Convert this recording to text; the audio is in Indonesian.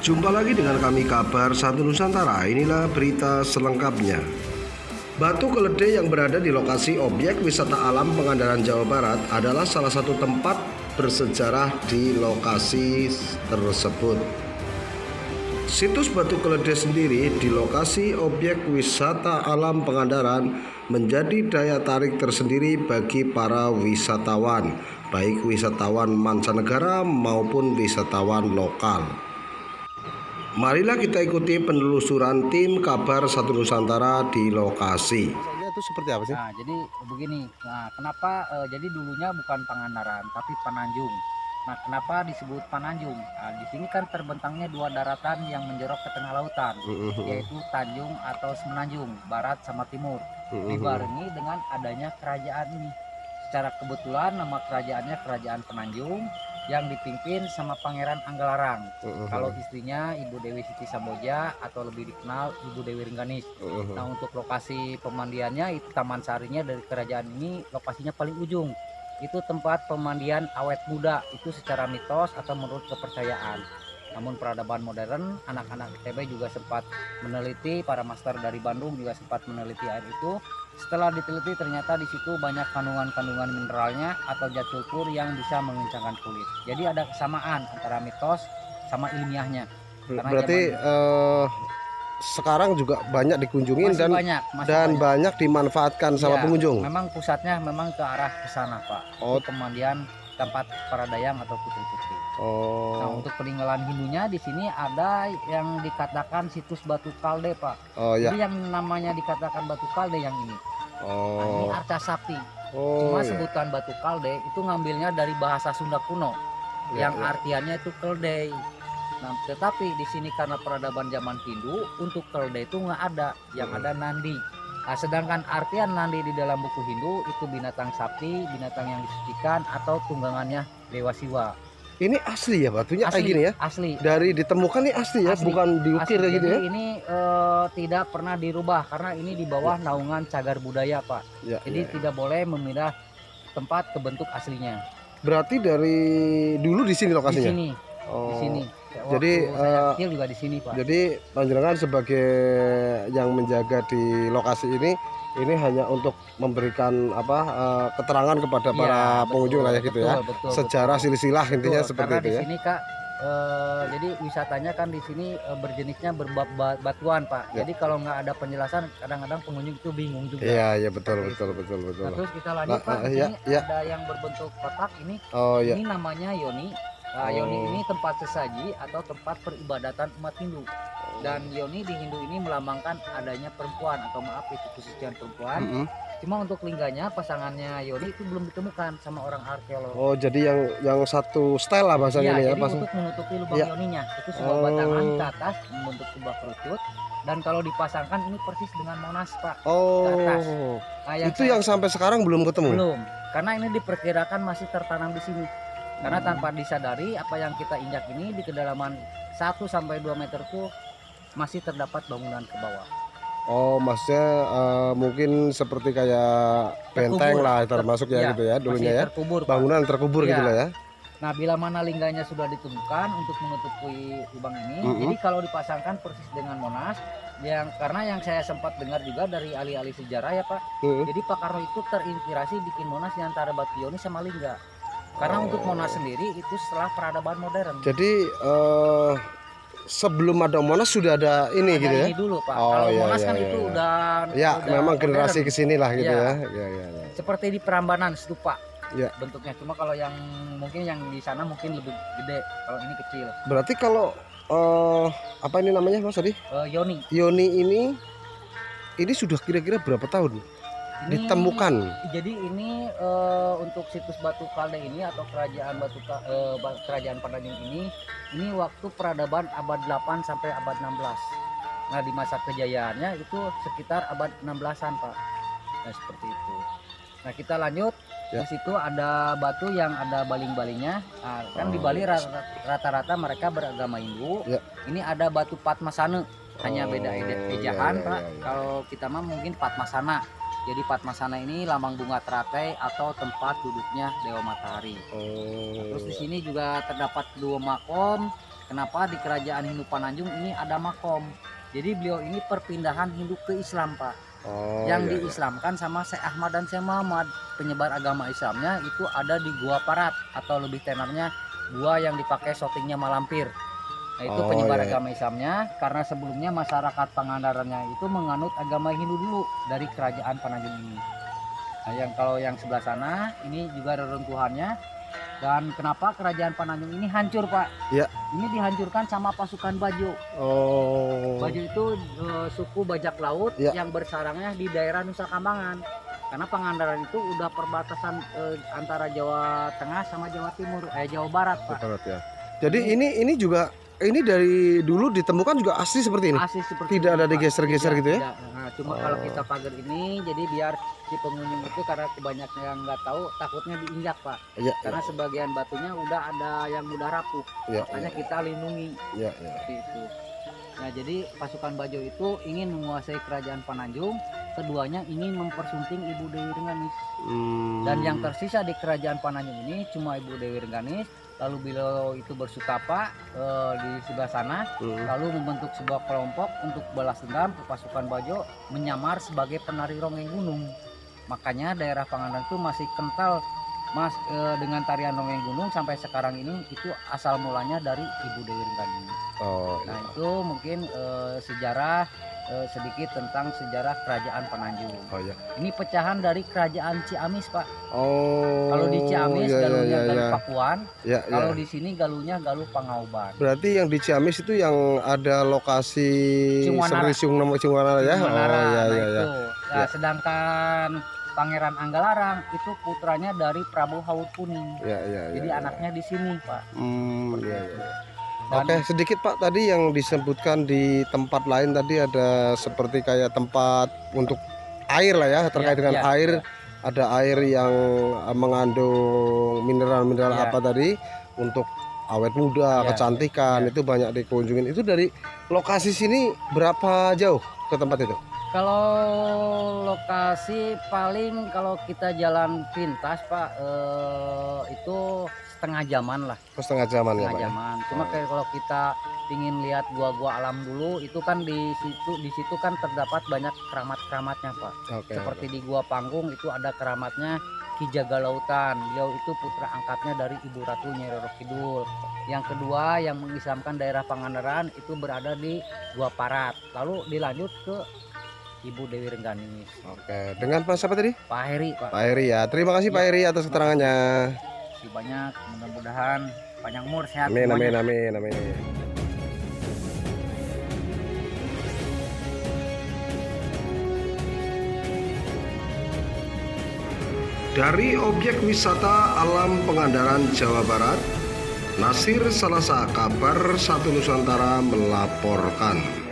Jumpa lagi dengan kami Kabar Satu Nusantara. Inilah berita selengkapnya. Batu Keledai yang berada di lokasi objek wisata alam Pangandaran, Jawa Barat adalah salah satu tempat bersejarah di lokasi tersebut. Situs Batu Keledai sendiri di lokasi objek wisata alam Pangandaran menjadi daya tarik tersendiri bagi para wisatawan, baik wisatawan mancanegara maupun wisatawan lokal. Marilah kita ikuti penelusuran tim Kabar Satu Nusantara di lokasi. Itu seperti apa sih? Nah, jadi begini. Nah, kenapa jadi dulunya bukan Pangandaran tapi Pananjung. Nah, kenapa disebut Pananjung? Nah, di sini kan terbentangnya dua daratan yang menjorok ke tengah lautan, yaitu Tanjung atau Semenanjung, barat sama timur. Dibarengi dengan adanya kerajaan ini. Secara kebetulan nama kerajaannya Kerajaan Pananjung yang dipimpin sama Pangeran Anggalarang. Kalau istrinya Ibu Dewi Siti Samboja atau lebih dikenal Ibu Dewi Rengganis. Nah, untuk lokasi pemandiannya itu Taman Sarinya dari kerajaan ini lokasinya paling ujung. Itu tempat pemandian awet muda, itu secara mitos atau menurut kepercayaan. Namun peradaban modern, anak-anak ITB juga sempat meneliti, para master dari Bandung juga sempat meneliti air itu. Setelah diteliti ternyata di situ banyak kandungan-kandungan mineralnya atau zat sulfur yang bisa mengencangkan kulit. Jadi ada kesamaan antara mitos sama ilmiahnya. Berarti sekarang juga banyak dikunjungin dan banyak dimanfaatkan sama pengunjung. Memang pusatnya memang ke arah ke sana, Pak. Oh, pemandian tempat para dayang atau putri-putri. Oh. Nah, untuk peninggalan Hindunya di sini ada yang dikatakan situs Batu Kalde, Pak. Oh ya. Jadi yang namanya dikatakan Batu Kalde yang ini. Oh. Nah, ini arca sapi. Oh, Cuma ya. sebutan Batu Kalde itu ngambilnya dari bahasa Sunda kuno, yang artiannya itu keldai. Nah, tetapi di sini karena peradaban zaman Hindu, untuk keldai itu nggak ada, yang ada nandi. Nah, sedangkan artian nandi di dalam buku Hindu itu binatang sapi, binatang yang disucikan atau tunggangannya Dewa Siwa. Ini asli ya batunya kayak gini ya? Asli. Dari ditemukan nih asli ya, bukan diukir kayak gitu ya? Ini tidak pernah dirubah karena ini di bawah naungan cagar budaya, Pak. Ya, Jadi tidak boleh memindah tempat ke bentuk aslinya. Berarti dari dulu di sini lokasinya? Di sini. Oh. Di sini. Jadi kecil juga di sini, Pak. Jadi panjenengan sebagai yang menjaga di lokasi ini hanya untuk memberikan keterangan kepada para pengunjung lah ya gitu ya. Betul, sejarah silsilah intinya seperti karena itu ya. Di sini, Kak, jadi wisatanya kan di sini berjenisnya berbatuan, Pak. Ya. Jadi kalau nggak ada penjelasan kadang-kadang pengunjung itu bingung juga. Iya, betul. Nah, terus kita lanjut, Pak. Di sini ada yang berbentuk kotak ini. Oh iya. Ini namanya Yoni. Nah, Yoni ini tempat sesaji atau tempat peribadatan umat Hindu. Dan Yoni di Hindu ini melambangkan adanya perempuan atau maaf itu kesucian perempuan. Cuma untuk lingganya pasangannya Yoni itu belum ditemukan sama orang arkeolog. Oh, jadi yang satu style lah bahasanya ini ya, jadi untuk menutupi lubang Yoninya itu sebuah batangan ke atas membentuk sebuah kerucut. Dan kalau dipasangkan ini persis dengan Monas, Pak. Oh. Ke atas. Nah, itu yang sampai sekarang belum ketemu. Belum, karena ini diperkirakan masih tertanam di sini. Karena tanpa disadari apa yang kita injak ini di kedalaman 1 sampai 2 meter tuh masih terdapat bangunan ke bawah. Oh, maksudnya mungkin seperti kayak benteng lah termasuk ya gitu ya dulunya ya. Terkubur, bangunan terkubur gitu lah ya. Nah, bila mana lingganya sudah ditemukan untuk menutupi lubang ini, jadi kalau dipasangkan persis dengan Monas, karena yang saya sempat dengar juga dari ahli-ahli sejarah ya, Pak. Jadi Pak Karno itu terinspirasi bikin Monas yang antara batu Yoni sama lingga. Karena untuk Monas sendiri itu setelah peradaban modern. Jadi sebelum ada Monas sudah ada ini gitu ya? Ini dulu, Pak. Oh, kalau iya, Monas kan iya, itu iya. udah Memang generasi kesini lah gitu ya. Seperti di Prambanan stupa. Ya. Bentuknya cuma kalau yang mungkin yang di sana mungkin lebih gede, kalau ini kecil. Berarti kalau apa ini namanya Mas tadi? Yoni. Yoni ini sudah kira-kira berapa tahun ditemukan? Jadi ini untuk situs Batu Kalde ini atau kerajaan Pananjung ini waktu peradaban abad 8 sampai abad 16. Nah, di masa kejayaannya itu sekitar abad 16-an, Pak. Nah, seperti itu. Nah, kita lanjut. Di situ ada batu yang ada baling-balingnya. Nah, kan di Bali rata-rata mereka beragama Hindu. Ini ada batu Padmasana. Hanya beda ejaan, Pak. Kalau kita mah mungkin Padmasana. Jadi Padmasana ini lambang bunga teratai atau tempat duduknya Dewa Matahari. Terus di sini juga terdapat dua makom. Kenapa di kerajaan Hindu Pananjung ini ada makom? Jadi beliau ini perpindahan Hindu ke Islam, Pak. Yang diislamkan sama Syekh Ahmad dan Syekh Muhammad. Penyebar agama Islamnya itu ada di Gua Parat atau lebih tenarnya gua yang dipakai syutingnya Malampir. Nah itu penyebar agama Islamnya, karena sebelumnya masyarakat Pangandarannya itu menganut agama Hindu dulu dari kerajaan Pananjung ini. Nah kalau yang sebelah sana ini juga reruntuhannya. Dan kenapa kerajaan Pananjung ini hancur, Pak? Ya. Ini dihancurkan sama pasukan Bajo. Bajo itu suku bajak laut yang bersarangnya di daerah Nusa Kambangan. Karena Pangandaran itu udah perbatasan antara Jawa Tengah sama Jawa Timur, Jawa Barat, Pak. Jadi ini juga dari dulu ditemukan juga asli seperti ini. Asli seperti tidak ini, ada Pak. digeser-geser gitu ya? Tidak. Nah, cuma kalau kita pagar ini, jadi biar si pengunjung itu karena kebanyakan yang nggak tahu takutnya diinjak, Pak. Karena sebagian batunya udah ada yang udah rapuh. Makanya kita lindungi. Seperti itu. Nah jadi pasukan Bajo itu ingin menguasai kerajaan Pananjung. Keduanya ingin mempersunting Ibu Dewi Rengganis. Dan yang tersisa di kerajaan Pananjung ini cuma Ibu Dewi Rengganis. Lalu beliau itu bersutapa di sebelah sana, lalu membentuk sebuah kelompok untuk balas dendam ke pasukan Bajo, menyamar sebagai penari Ronggeng Gunung. Makanya daerah Pangandaran itu masih kental dengan tarian Ronggeng Gunung sampai sekarang ini. Itu asal mulanya dari Ibu Dewi Rengganis. Nah itu mungkin sejarah sedikit tentang sejarah kerajaan Pananjung. Ini pecahan dari kerajaan Ciamis, Pak. Kalau di Ciamis galuhnya Galuh Pakuan, kalau di sini galuhnya Galuh Pangauban. Berarti yang di Ciamis itu yang ada lokasi Cingwanara ya? Nah, sedangkan Pangeran Anggalarang itu putranya dari Prabu Hawur Kuning. Jadi anaknya di sini, Pak. Oke, sedikit Pak, tadi yang disebutkan di tempat lain tadi ada seperti kayak tempat untuk air lah ya, terkait dengan air. Ada air yang mengandung mineral-mineral apa tadi untuk awet muda, kecantikan, itu banyak dikunjungin. Itu dari lokasi sini berapa jauh ke tempat itu? Kalau lokasi paling kalau kita jalan pintas, Pak, itu setengah jaman lah. Setengah jaman ya, Pak. Cuma kayak kalau kita ingin lihat gua-gua alam dulu, itu kan di situ kan terdapat banyak keramat-keramatnya, Pak. Seperti di Gua Panggung itu ada keramatnya Ki Jaga Lautan. Beliau itu putra angkatnya dari Ibu Ratu Nyai Roro Kidul. Yang kedua yang mengislamkan daerah Pangandaran itu berada di Gua Parat. Lalu dilanjut ke Ibu Dewi Rengganis. Dengan Pak siapa tadi? Pak Heri, Pak. Pak Heri ya. Terima kasih Pak Heri atas keterangannya. Banyak, mudah-mudahan panjang umur, sehat. Amin. Dari objek wisata alam Pangandaran, Jawa Barat, Nasir Salasa, Kabar 1 Nusantara melaporkan.